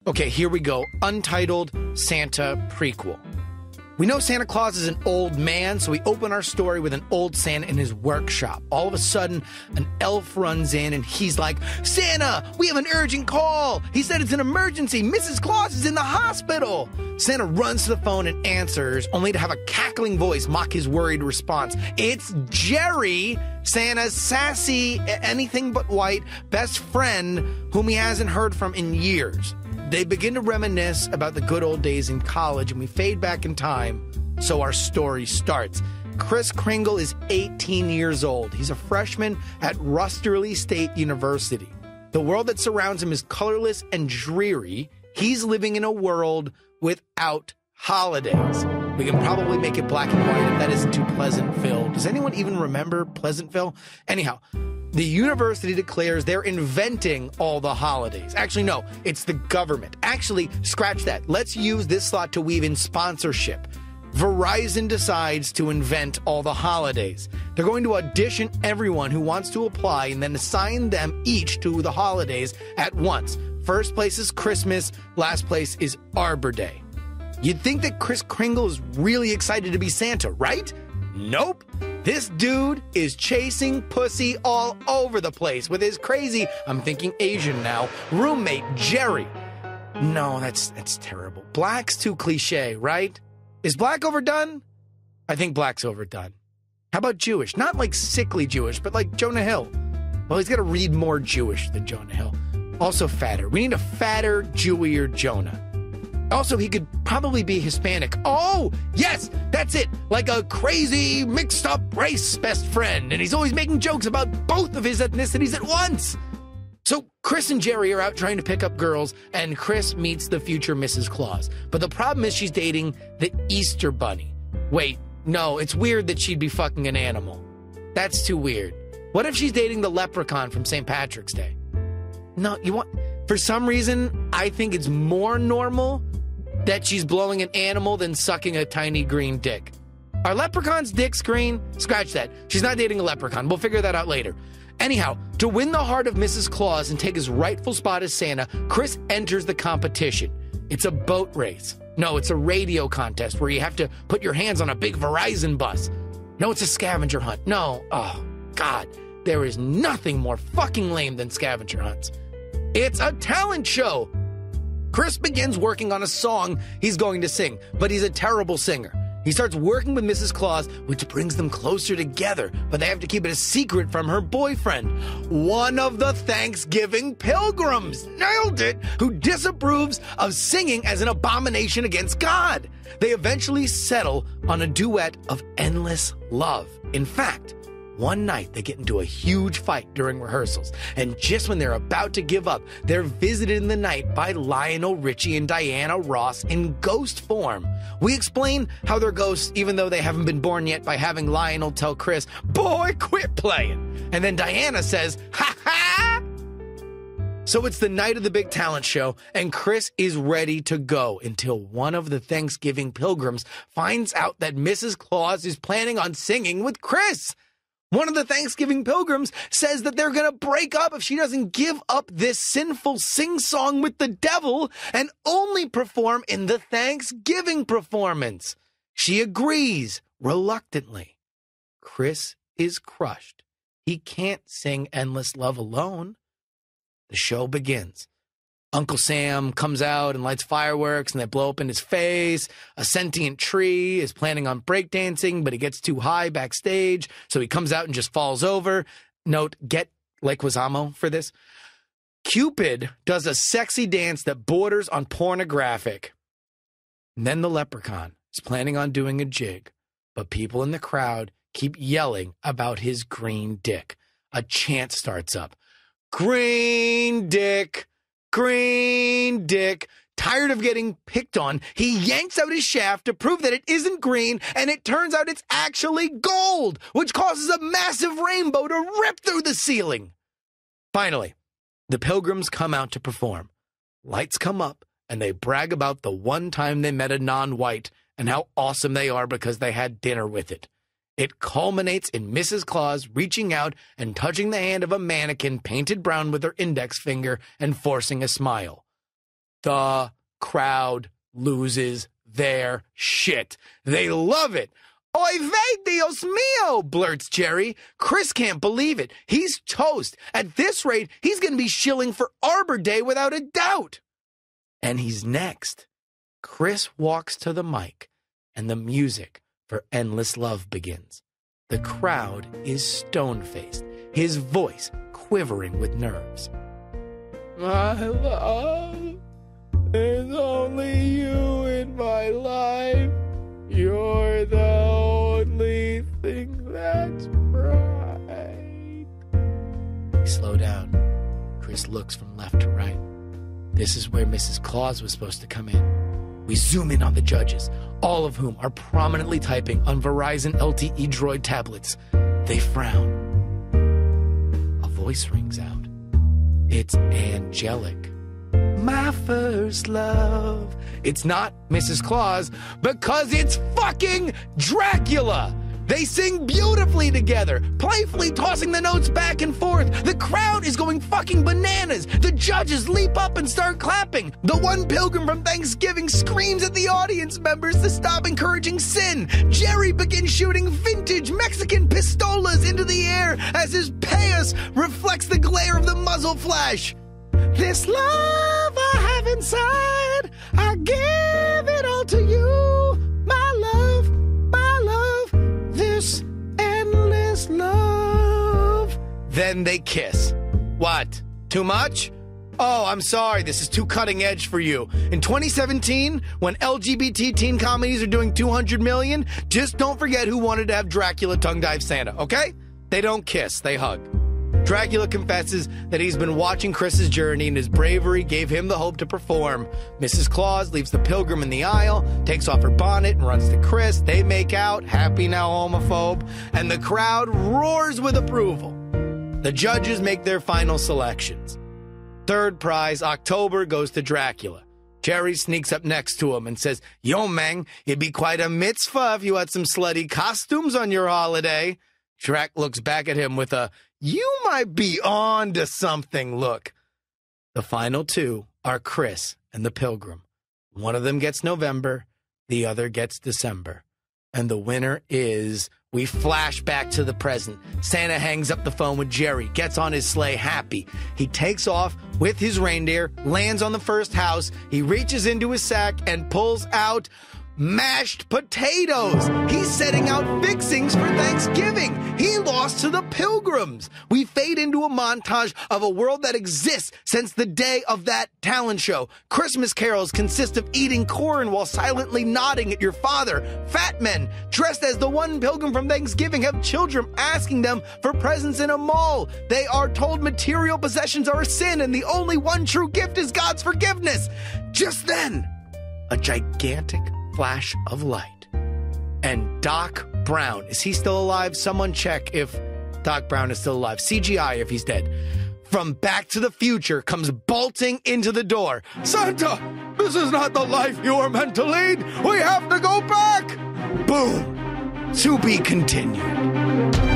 Okay, here we go. Untitled Santa Prequel. We know Santa Claus is an old man, so we open our story with an old Santa in his workshop. All of a sudden, an elf runs in and he's like, "Santa, we have an urgent call. He said it's an emergency. Mrs. Claus is in the hospital." Santa runs to the phone and answers, only to have a cackling voice mock his worried response. It's Jerry, Santa's sassy, anything but white best friend whom he hasn't heard from in years. They begin to reminisce about the good old days in college, and we fade back in time, so our story starts. Kris Kringle is 18 years old. He's a freshman at Rusterly State University. The world that surrounds him is colorless and dreary. He's living in a world without holidays. We can probably make it black and white if that isn't too Pleasantville. Does anyone even remember Pleasantville? Anyhow, the university declares they're inventing all the holidays. Actually, no, it's the government. Actually, scratch that. Let's use this slot to weave in sponsorship. Verizon decides to invent all the holidays. They're going to audition everyone who wants to apply and then assign them each to the holidays at once. First place is Christmas, last place is Arbor Day. You'd think that Kris Kringle is really excited to be Santa, right? Nope. This dude is chasing pussy all over the place with his crazy, I'm thinking Asian now, roommate Jerry. No, that's terrible. Black's too cliche, right? Is black overdone? I think black's overdone. How about Jewish? Not like sickly Jewish, but like Jonah Hill. Well, he's got to read more Jewish than Jonah Hill. Also fatter. We need a fatter, Jewier Jonah. Also, he could probably be Hispanic. Oh, yes, that's it. Like a crazy, mixed-up race best friend. And he's always making jokes about both of his ethnicities at once. So Kris and Jerry are out trying to pick up girls, and Kris meets the future Mrs. Claus. But the problem is she's dating the Easter Bunny. Wait, no, it's weird that she'd be fucking an animal. That's too weird. What if she's dating the leprechaun from St. Patrick's Day? No, for some reason, I think it's more normal that she's blowing an animal than sucking a tiny green dick. Are leprechauns' dicks green? Scratch that. She's not dating a leprechaun. We'll figure that out later. Anyhow, to win the heart of Mrs. Claus and take his rightful spot as Santa, Kris enters the competition. It's a boat race. No, it's a radio contest where you have to put your hands on a big Verizon bus. No, it's a scavenger hunt. No, oh, God, there is nothing more fucking lame than scavenger hunts. It's a talent show. Kris begins working on a song he's going to sing, but he's a terrible singer. He starts working with Mrs. Claus, which brings them closer together, but they have to keep it a secret from her boyfriend, one of the Thanksgiving pilgrims, nailed it, who disapproves of singing as an abomination against God. They eventually settle on a duet of endless love. In fact, one night, they get into a huge fight during rehearsals, and just when they're about to give up, they're visited in the night by Lionel Richie and Diana Ross in ghost form. We explain how they're ghosts even though they haven't been born yet by having Lionel tell Kris, "Boy, quit playing." And then Diana says, "Ha ha!" So it's the night of the big talent show, and Kris is ready to go until one of the Thanksgiving pilgrims finds out that Mrs. Claus is planning on singing with Kris. One of the Thanksgiving pilgrims says that they're going to break up if she doesn't give up this sinful sing-song with the devil and only perform in the Thanksgiving performance. She agrees, reluctantly. Kris is crushed. He can't sing Endless Love alone. The show begins. Uncle Sam comes out and lights fireworks, and they blow up in his face. A sentient tree is planning on breakdancing, but he gets too high backstage, so he comes out and just falls over. Note, get Leguizamo for this. Cupid does a sexy dance that borders on pornographic. And then the leprechaun is planning on doing a jig, but people in the crowd keep yelling about his green dick. A chant starts up. Green dick! Green dick. Tired of getting picked on, he yanks out his shaft to prove that it isn't green, and it turns out it's actually gold, which causes a massive rainbow to rip through the ceiling. Finally, the pilgrims come out to perform. Lights come up, and they brag about the one time they met a non-white and how awesome they are because they had dinner with it. It culminates in Mrs. Claus reaching out and touching the hand of a mannequin painted brown with her index finger and forcing a smile. The crowd loses their shit. They love it. Oy vey, Dios mío, blurts Jerry. Chris can't believe it. He's toast. At this rate, he's going to be shilling for Arbor Day without a doubt. And he's next. Chris walks to the mic, and the music for Endless Love begins. The crowd is stone-faced, his voice quivering with nerves. My love, there's only you in my life. You're the only thing that's right. We slow down. Chris looks from left to right. This is where Mrs. Claus was supposed to come in. We zoom in on the judges, all of whom are prominently typing on Verizon LTE Droid tablets. They frown. A voice rings out. It's angelic. My first love. It's not Mrs. Claus because it's fucking Dracula. They sing beautifully together, playfully tossing the notes back and forth. The crowd is going fucking bananas. The judges leap up and start clapping. The one pilgrim from Thanksgiving screams at the audience members to stop encouraging sin. Jerry begins shooting vintage Mexican pistolas into the air as his payas reflects the glare of the muzzle flash. This love I have inside, I give it all to you. My love, this endless love. Then they kiss. What? Too much? Oh, I'm sorry, this is too cutting edge for you. In 2017, when LGBT teen comedies are doing 200 million, just don't forget who wanted to have Dracula tongue dive Santa, okay? They don't kiss, they hug. Dracula confesses that he's been watching Chris's journey and his bravery gave him the hope to perform. Mrs. Claus leaves the pilgrim in the aisle, takes off her bonnet and runs to Chris. They make out, happy now homophobe, and the crowd roars with approval. The judges make their final selections. Third prize, October, goes to Dracula. Jerry sneaks up next to him and says, Yo, Meng, it'd be quite a mitzvah if you had some slutty costumes on your holiday. Drac looks back at him with a, you might be on to something look. The final two are Chris and the pilgrim. One of them gets November, the other gets December. And the winner is... We flash back to the present. Santa hangs up the phone with Jerry, gets on his sleigh happy. He takes off with his reindeer, lands on the first house. He reaches into his sack and pulls out mashed potatoes. He's setting out fixings for Thanksgiving. He lost to the pilgrims. We fade into a montage of a world that exists since the day of that talent show. Christmas carols consist of eating corn while silently nodding at your father. Fat men dressed as the one pilgrim from Thanksgiving have children asking them for presents in a mall. They are told material possessions are a sin and the only one true gift is God's forgiveness. Just then, a gigantic flash of light. And Doc Brown, is he still alive? Someone check if Doc Brown is still alive. CGI if he's dead. From Back to the Future comes bolting into the door. Santa, this is not the life you were meant to lead. We have to go back. Boom. To be continued.